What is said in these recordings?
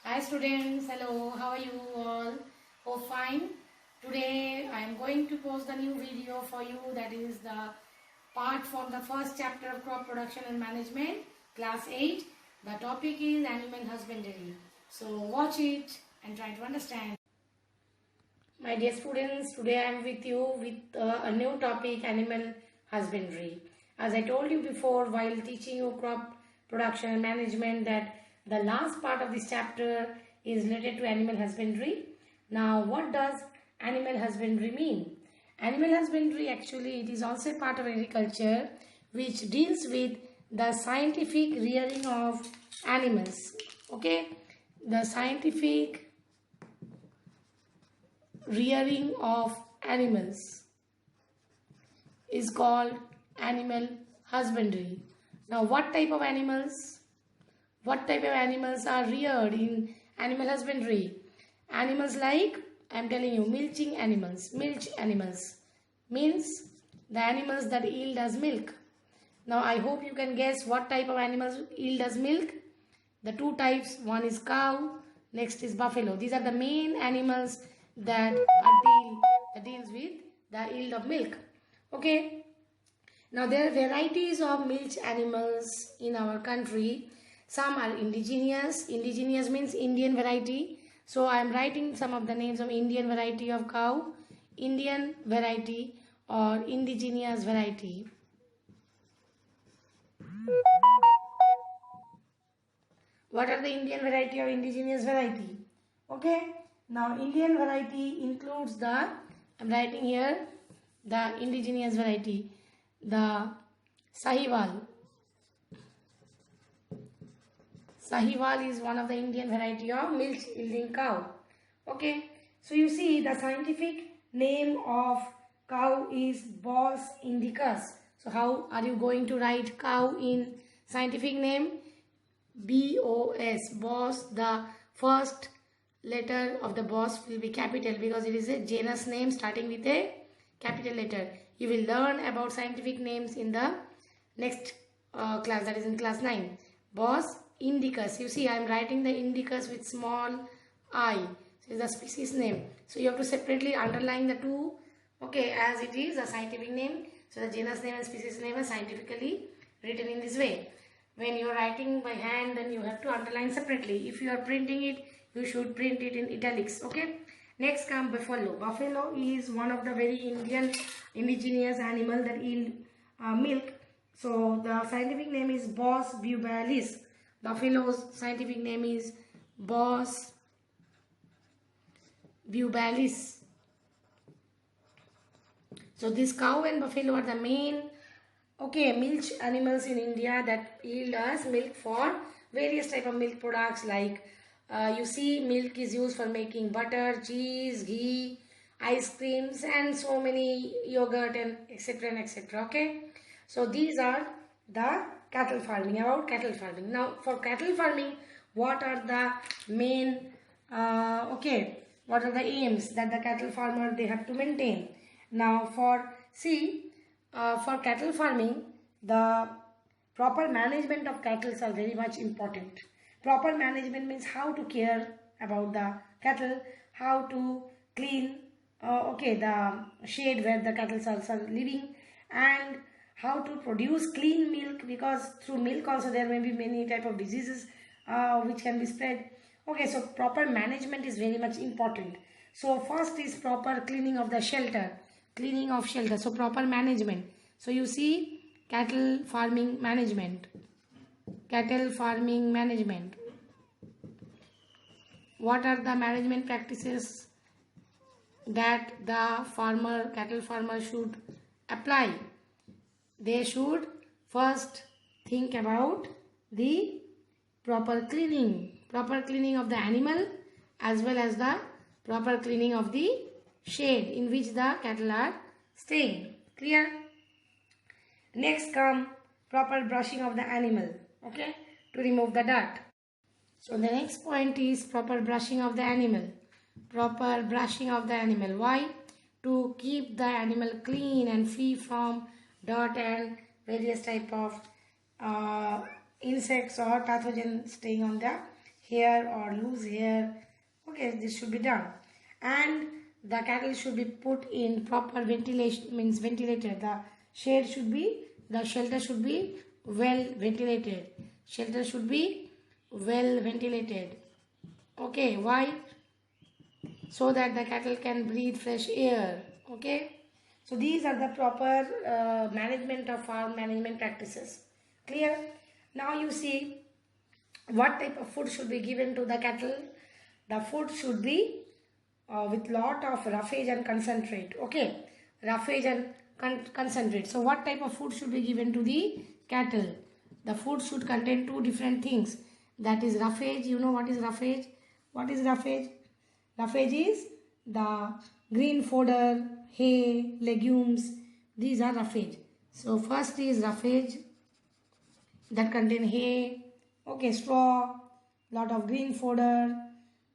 Hi students, hello, how are you all? Hope fine. Today I am going to post the new video for you, that is the part from the first chapter of crop production and management, class 8. The topic is animal husbandry. So watch it and try to understand. My dear students, today I am with you with a new topic, animal husbandry. As I told you before while teaching you crop production and management, that the last part of this chapter is related to animal husbandry. Now what does animal husbandry mean? Animal husbandry, actually it is also a part of agriculture which deals with the scientific rearing of animals. Okay, the scientific rearing of animals is called animal husbandry. Now what type of animals? What type of animals are reared in animal husbandry? Animals like, I am telling you, milching animals. Milch animals means the animals that yield us milk. Now I hope you can guess what type of animals yield us milk. The two types, one is cow, next is buffalo. These are the main animals that deals with the yield of milk. Okay. Now there are varieties of milch animals in our country. Some are indigenous. Indigenous means Indian variety. So I am writing some of the names of Indian variety of cow, Indian variety or indigenous variety. What are the Indian variety or indigenous variety? Okay. Now Indian variety includes the, I am writing here the indigenous variety, the Sahiwal. Sahiwal is one of the Indian variety of milk yielding cow. Okay. So you see the scientific name of cow is Bos indicus. So how are you going to write cow in scientific name? BOS, Bos. The first letter of the Bos will be capital because it is a genus name starting with a capital letter. You will learn about scientific names in the next class, that is in class 9. Bos indicus. You see I am writing the indicus with small I. So it is the species name. So you have to separately underline the two, okay, as it is a scientific name. So the genus name and species name are scientifically written in this way. When you are writing by hand, then you have to underline separately. If you are printing it, you should print it in italics. Okay. Next come buffalo. Buffalo is one of the very indigenous animal that yield milk. So the scientific name is Bos bubalis. Buffalo's scientific name is Bos bubalis. So this cow and buffalo are the main milch animals in India that yield us milk for various type of milk products, like you see milk is used for making butter, cheese, ghee, ice creams and so many yogurt and etc and etc. Okay. So these are the cattle farming, about cattle farming. Now for cattle farming, what are the main what are the aims that the cattle farmer they have to maintain? Now for cattle farming, the proper management of cattle are very much important. Proper management means how to care about the cattle, how to clean the shade where the cattle are living, and how to produce clean milk, because through milk also there may be many type of diseases which can be spread. Okay, so proper management is very much important. So first is proper cleaning of the shelter. Cleaning of shelter. So proper management. So you see cattle farming management. Cattle farming management. What are the management practices that the cattle farmer should apply? They should first think about the proper cleaning of the animal as well as the proper cleaning of the shade in which the cattle are staying. Clear? Next come proper brushing of the animal, okay, to remove the dirt. So the next point is proper brushing of the animal. Proper brushing of the animal. Why? To keep the animal clean and free from dirt and various type of insects or pathogens staying on the hair or lose hair. Okay, this should be done. And the cattle should be put in proper ventilation, means ventilated. The shelter should be well ventilated. Shelter should be well ventilated. Okay, why? So that the cattle can breathe fresh air. Okay, so these are the proper management of farm management practices. Clear? Now you see what type of food should be given to the cattle. The food should be with lot of roughage and concentrate. Okay, roughage and concentrate. So what type of food should be given to the cattle? The food should contain two different things. That is roughage. You know what is roughage? What is roughage? Roughage is the green fodder, hay, legumes. These are roughage. So first is roughage that contain hay, okay, straw, lot of green fodder,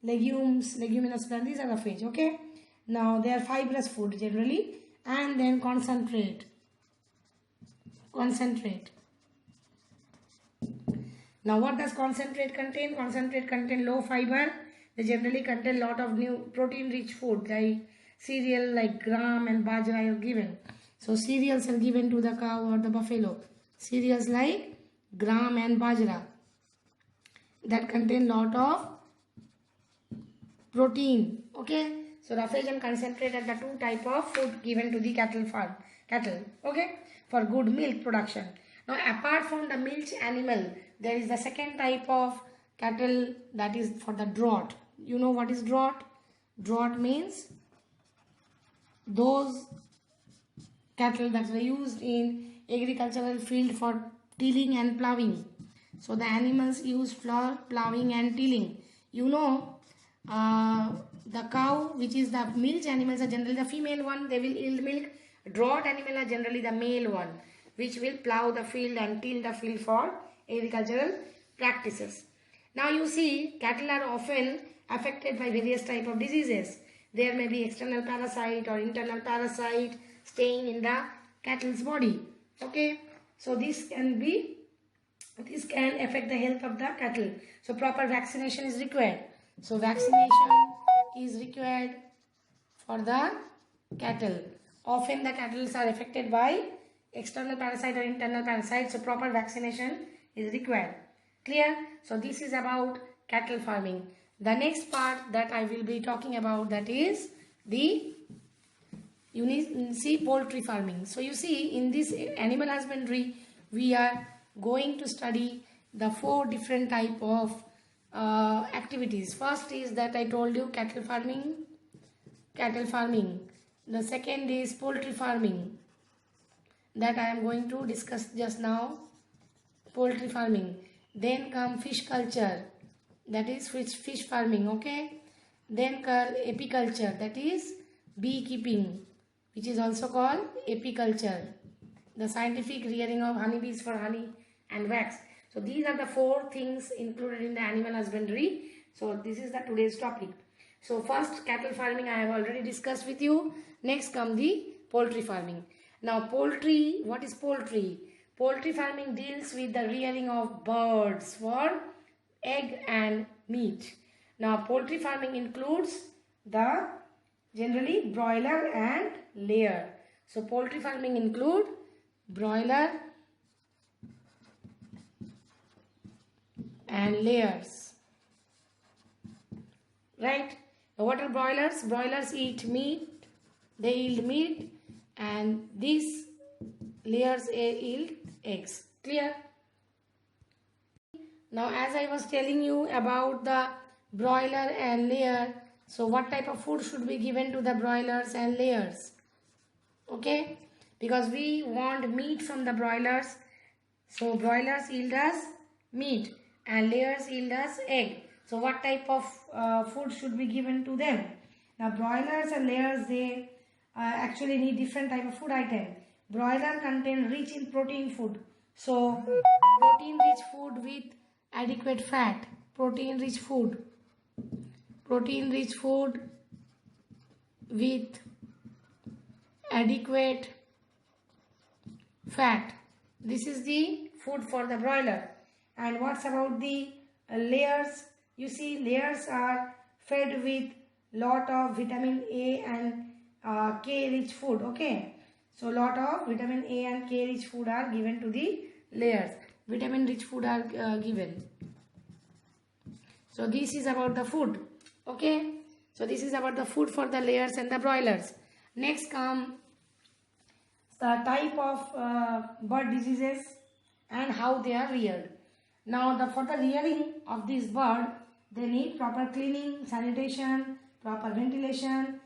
legumes, leguminous plant. These are roughage. Okay. Now they are fibrous food generally, and then concentrate. Concentrate. Now what does concentrate contain? Concentrate contain low fiber. They generally contain lot of new protein rich food like cereal like gram and bajra are given. So cereals are given to the cow or the buffalo. Cereals like gram and bajra that contain lot of protein. Okay. So roughage and concentrate are the two type of food given to the cattle farm. Cattle. Okay. For good milk production. Now apart from the milch animal, there is the second type of cattle, that is for the draught. You know what is draught? Draught means those cattle that were used in agricultural field for tilling and ploughing. So the animals used for ploughing and tilling. You know, the cow, which is the milch animals, are generally the female one. They will yield milk. Draught animal are generally the male one, which will plough the field and till the field for agricultural practices. Now you see, cattle are often affected by various type of diseases. There may be external parasite or internal parasite staying in the cattle's body. Okay, so this can affect the health of the cattle. So proper vaccination is required. So vaccination is required for the cattle. Often the cattle are affected by external parasite or internal parasite. So proper vaccination is required. Clear? So this is about cattle farming. The next part that I will be talking about, that is the poultry farming. So you see, in this animal husbandry, we are going to study the 4 different type of activities. First is that I told you cattle farming. The second is poultry farming, that I am going to discuss just now. Poultry farming. Then come fish culture, that is fish farming. Okay. Then come apiculture, that is beekeeping, which is also called apiculture, the scientific rearing of honeybees for honey and wax. So these are the 4 things included in the animal husbandry. So this is the today's topic. So first, cattle farming I have already discussed with you. Next come the poultry farming. Now poultry, what is poultry? Poultry farming deals with the rearing of birds for egg and meat. Now poultry farming includes the generally broiler and layer. So poultry farming include broiler and layers. Right? Now what are broilers? Broilers eat meat, they yield meat, and these layers yield eggs. Clear? Now as I was telling you about the broiler and layer, so what type of food should be given to the broilers and layers? Okay, because we want meat from the broilers, so broilers yield us meat and layers yield us egg. So what type of food should be given to them? Now broilers and layers, they actually need different type of food item. Broiler contain rich in protein food, so protein rich food with adequate fat. Protein rich food with adequate fat. This is the food for the broiler. And what's about the layers? you see layers are fed with lot of vitamin A and K rich food. Okay, so lot of vitamin A and K rich food are given to the layers. Vitamin rich food are given. So this is about the food. Okay, so this is about the food for the layers and the broilers. Next come the type of bird diseases and how they are reared. Now for the rearing of this bird, they need proper cleaning, sanitation, proper ventilation,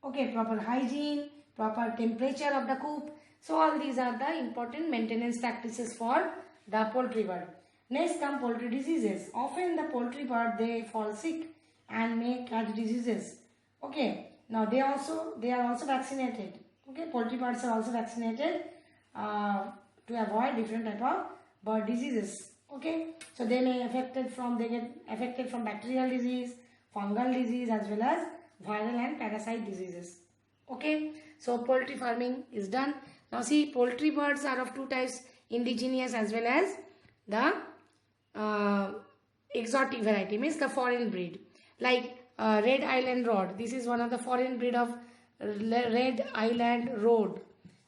okay, proper hygiene, proper temperature of the coop. So all these are the important maintenance practices for the poultry bird. Next come poultry diseases. Often the poultry bird, they fall sick and may catch diseases. Okay, now they are also vaccinated. Okay, poultry birds are also vaccinated to avoid different type of bird diseases. Okay, so they get affected from bacterial disease, fungal disease, as well as viral and parasite diseases. Okay, so poultry farming is done. Now see, poultry birds are of two types, indigenous as well as the exotic variety, means the foreign breed, like Red Island Rod. This is one of the foreign breed of Red Island Rod.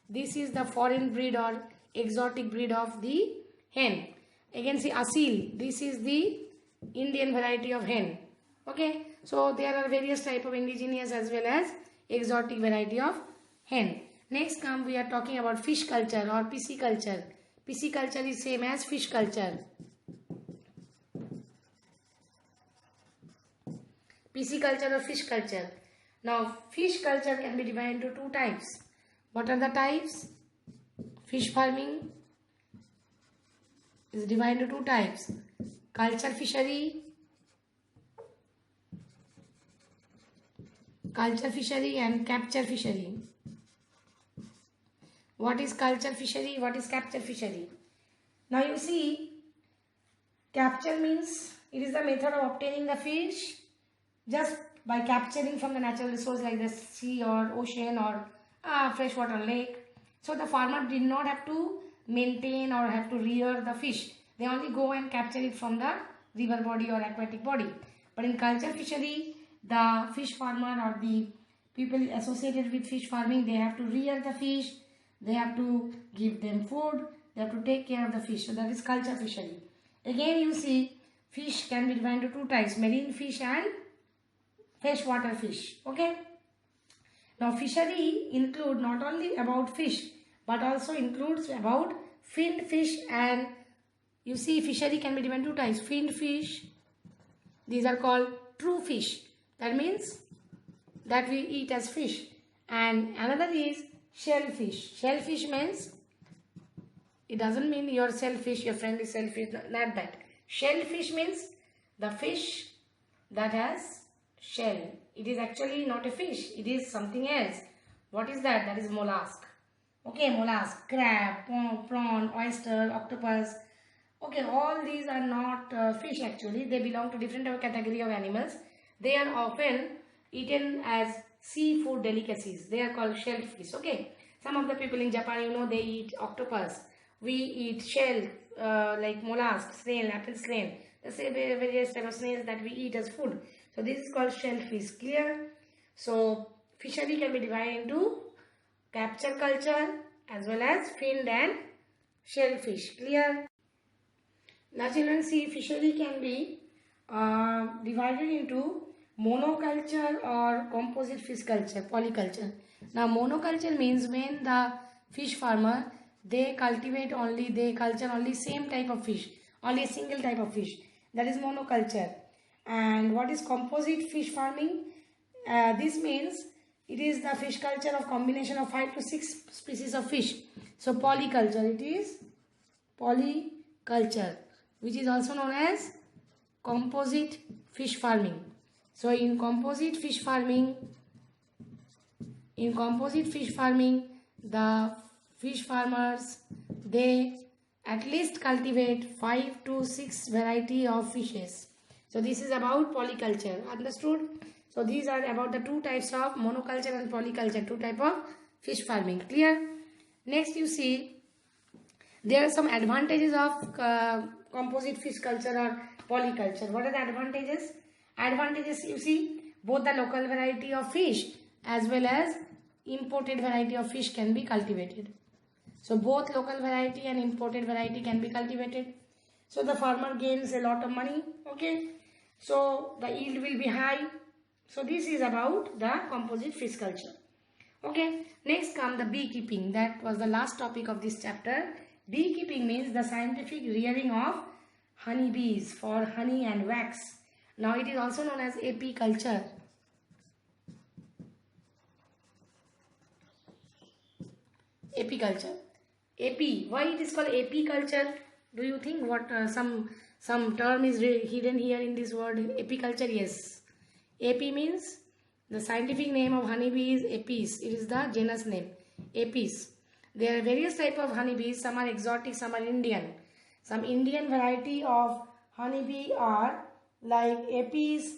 This is the foreign breed or exotic breed of the hen. Again see Asil. This is the Indian variety of hen. Okay, so there are various type of indigenous as well as exotic variety of hen. Next we are talking about fish culture or pisciculture. Pisciculture is same as fish culture. Pisciculture or fish culture. Now fish culture can be divided into two types. What are the types? Fish farming is divided into two types: culture fishery and capture fishery. What is culture fishery? What is capture fishery? Now you see, capture means it is the method of obtaining the fish just by capturing from the natural resource like the sea or ocean or freshwater lake. So the farmer did not have to maintain or have to rear the fish. They only go and capture it from the river body or aquatic body. But in culture fishery, the fish farmer or the people associated with fish farming, they have to rear the fish, they have to give them food, they have to take care of the fish. So that is culture fishery. Again you see, fish can be divided into two types: marine fish and freshwater fish. Okay. Now fishery include not only about fish but also includes about finned fish, and you see fishery can be divided into two types: finned fish, these are called true fish, that means that we eat as fish, and another is shellfish. Shellfish means, it doesn't mean you're selfish, your friend is selfish, not that. Shellfish means the fish that has shell. It is actually not a fish, it is something else. What is that? That is mollusk. Okay, mollusk, crab, prawn, oyster, octopus. Okay, all these are not fish actually. They belong to different category of animals. They are often eaten as seafood delicacies. They are called shellfish. Okay, some of the people in Japan, you know, they eat octopus. We eat shell like mollusk, snail, apple snail. The same various type of snails that we eat as food. So this is called shellfish. Clear? So fishery can be divided into capture culture as well as finned and shellfish. Clear? Now children, see, fishery can be divided into monoculture or composite fish culture, polyculture. Now monoculture means when the fish farmer, they culture only same type of fish, only a single type of fish. That is monoculture. And what is composite fish farming? This means it is the fish culture of combination of 5 to 6 species of fish. So polyculture, it is polyculture, which is also known as composite fish farming. So in composite fish farming, the fish farmers, they at least cultivate 5 to 6 variety of fishes. So this is about polyculture. Understood? So these are about the two types of monoculture and polyculture, two type of fish farming. Clear? Next you see, there are some advantages of composite fish culture or polyculture. What are the advantages? Advantages, you see, both the local variety of fish as well as imported variety of fish can be cultivated. So both local variety and imported variety can be cultivated. So the farmer gains a lot of money. Okay. So the yield will be high. So this is about the composite fish culture. Okay. Next come the beekeeping. That was the last topic of this chapter. Beekeeping means the scientific rearing of honeybees for honey and wax. Now it is also known as apiculture. Apiculture. AP. Why it is called apiculture? Do you think what some term is hidden here in this word apiculture? Yes. AP means the scientific name of honeybee is Apis. It is the genus name. Apis. There are various types of honeybees. Some are exotic, some are Indian. Some Indian variety of honeybee are like Apis,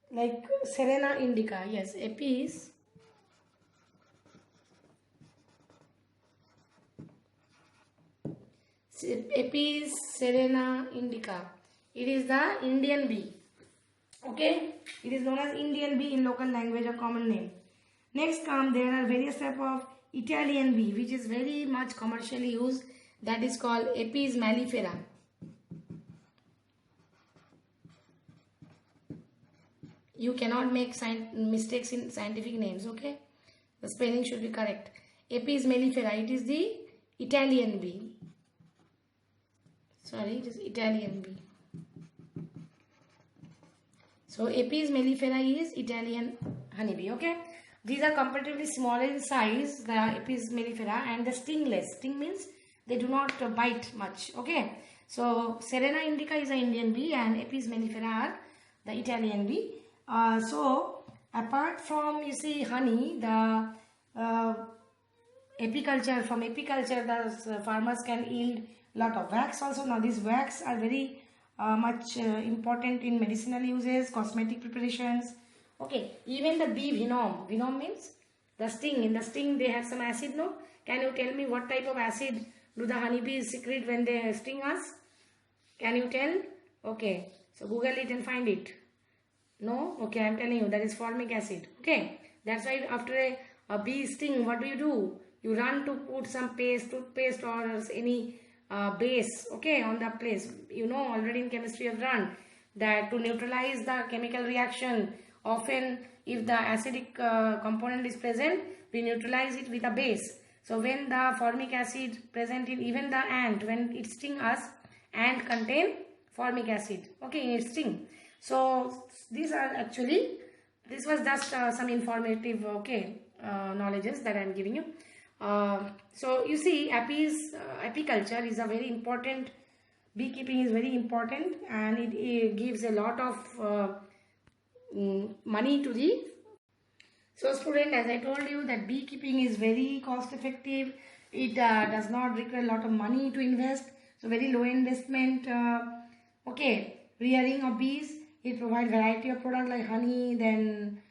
like Serena indica. Yes, Apis. Apis serena indica. It is the Indian bee. Okay, it is known as Indian bee in local language, a common name. Next there are various type of Italian bee which is very much commercially used. That is called Apis mellifera. You cannot make mistakes in scientific names. Okay, the spelling should be correct. Apis mellifera. It is the Italian bee. Sorry, it is Italian bee. So Apis mellifera is Italian honeybee. Okay, these are comparatively smaller in size, the Apis mellifera, and the stingless. Sting means they do not bite much. Okay, so Serena indica is an Indian bee and Apis mellifera are the Italian bee. So apart from, you see, honey, the apiculture, from apiculture the farmers can yield lot of wax also. Now these wax are very much important in medicinal uses, cosmetic preparations. Okay, even the bee venom. Venom means the sting. In the sting they have some acid, no? Can you tell me what type of acid do the honeybees secrete when they sting us? Can you tell? Okay, so Google it and find it. No? Okay, I am telling you, that is formic acid. Okay, that's why after a bee sting, what do? You run to put some toothpaste or any base, okay, on the place. You know, already in chemistry I've run that to neutralize the chemical reaction, often if the acidic component is present, we neutralize it with a base. So when the formic acid present in even the ant, when it sting us, ant contain formic acid, okay, in its sting. So these are actually, this was just some informative, okay, knowledges that I am giving you. So you see, apiculture is a very important, beekeeping is very important, and it gives a lot of money to the. So student, as I told you that beekeeping is very cost effective. It does not require a lot of money to invest. So very low investment, okay, rearing of bees. It provides variety of products like honey, then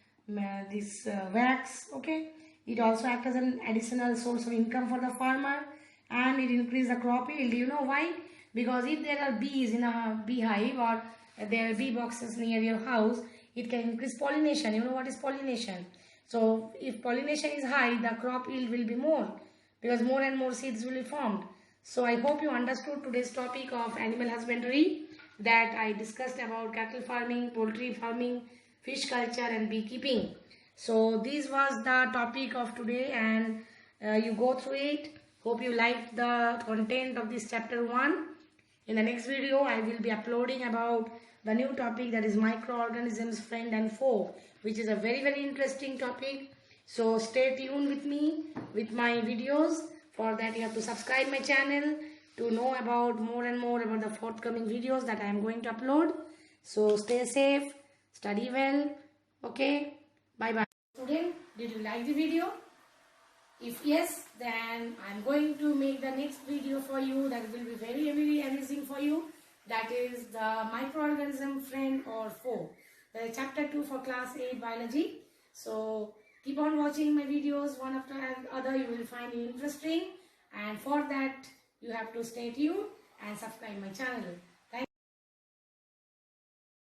this wax, okay. It also acts as an additional source of income for the farmer, and it increases the crop yield. You know why? Because if there are bees in a beehive or there are bee boxes near your house, it can increase pollination. You know what is pollination? So if pollination is high, the crop yield will be more because more and more seeds will be formed. So I hope you understood today's topic of animal husbandry, that I discussed about cattle farming, poultry farming, fish culture and beekeeping. So this was the topic of today, and you go through it. Hope you liked the content of this chapter 1. In the next video, I will be uploading about the new topic, that is microorganisms, friend and foe, which is a very, very interesting topic. So stay tuned with me with my videos. For that, you have to subscribe my channel to know about more and more about the forthcoming videos that I am going to upload. So stay safe, study well. Okay, bye bye. Student, did you like the video? If yes, then I am going to make the next video for you that will be very, very amazing for you. That is the microorganism, friend or foe. Chapter 2 for class 8 biology. So keep on watching my videos one after the other. You will find it interesting, and for that you have to stay tuned and subscribe my channel.